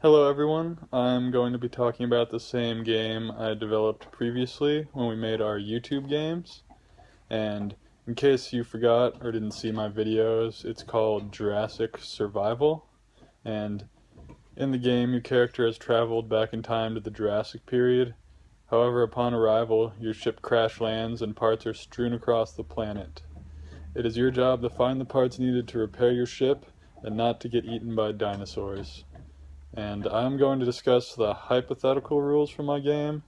Hello everyone, I'm going to be talking about the same game I developed previously when we made our YouTube games. And in case you forgot or didn't see my videos, it's called Jurassic Survival. And in the game, your character has traveled back in time to the Jurassic period. However, upon arrival, your ship crash lands and parts are strewn across the planet. It is your job to find the parts needed to repair your ship and not to get eaten by dinosaurs. And I'm going to discuss the hypothetical rules for my game,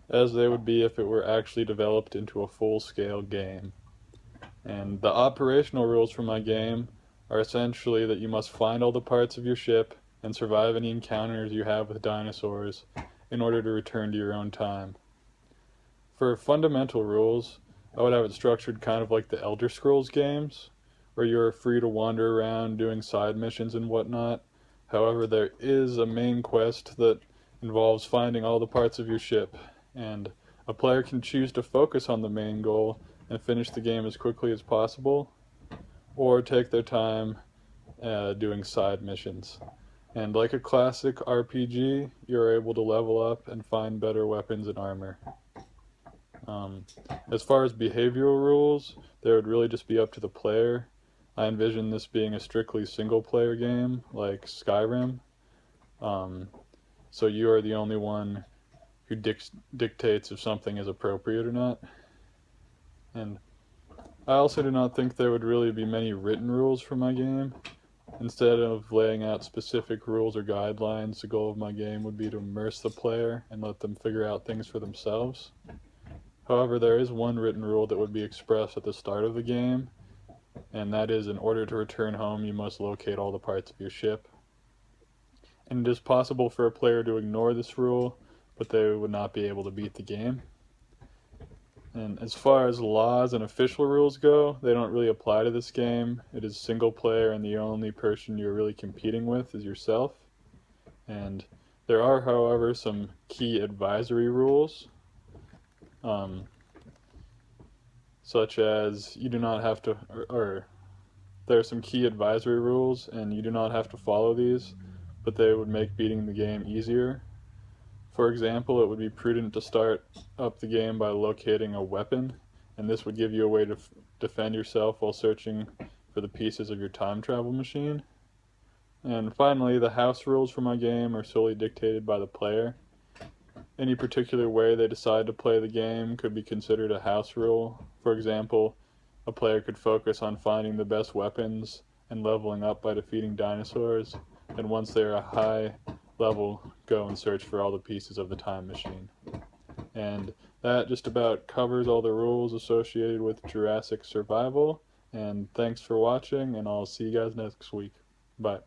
as they would be if it were actually developed into a full-scale game. And the operational rules for my game are essentially that you must find all the parts of your ship and survive any encounters you have with dinosaurs in order to return to your own time. For fundamental rules, I would have it structured kind of like the Elder Scrolls games, where you're free to wander around doing side missions and whatnot. However, there is a main quest that involves finding all the parts of your ship, and a player can choose to focus on the main goal and finish the game as quickly as possible, or take their time doing side missions. And like a classic RPG, you're able to level up and find better weapons and armor. Um, as far as behavioral rules, they would really just be up to the player. I envision this being a strictly single-player game, like Skyrim. Um, so you are the only one who dictates if something is appropriate or not. And I also do not think there would really be many written rules for my game. Instead of laying out specific rules or guidelines, the goal of my game would be to immerse the player and let them figure out things for themselves. However, there is one written rule that would be expressed at the start of the game, and that is in order to return home, you must locate all the parts of your ship. And it is possible for a player to ignore this rule, but they would not be able to beat the game. And as far as laws and official rules go, they don't really apply to this game. It is single player, and the only person you're really competing with is yourself. And there are, however, some key advisory rules. Such as you do not have to, or there are some key advisory rules, and you do not have to follow these, but they would make beating the game easier. For example, it would be prudent to start up the game by locating a weapon, and this would give you a way to defend yourself while searching for the pieces of your time travel machine. And finally, the house rules for my game are solely dictated by the player. Any particular way they decide to play the game could be considered a house rule. For example, a player could focus on finding the best weapons and leveling up by defeating dinosaurs, and once they're a high level, go and search for all the pieces of the time machine. And that just about covers all the rules associated with Jurassic Survival, and thanks for watching, and I'll see you guys next week. Bye.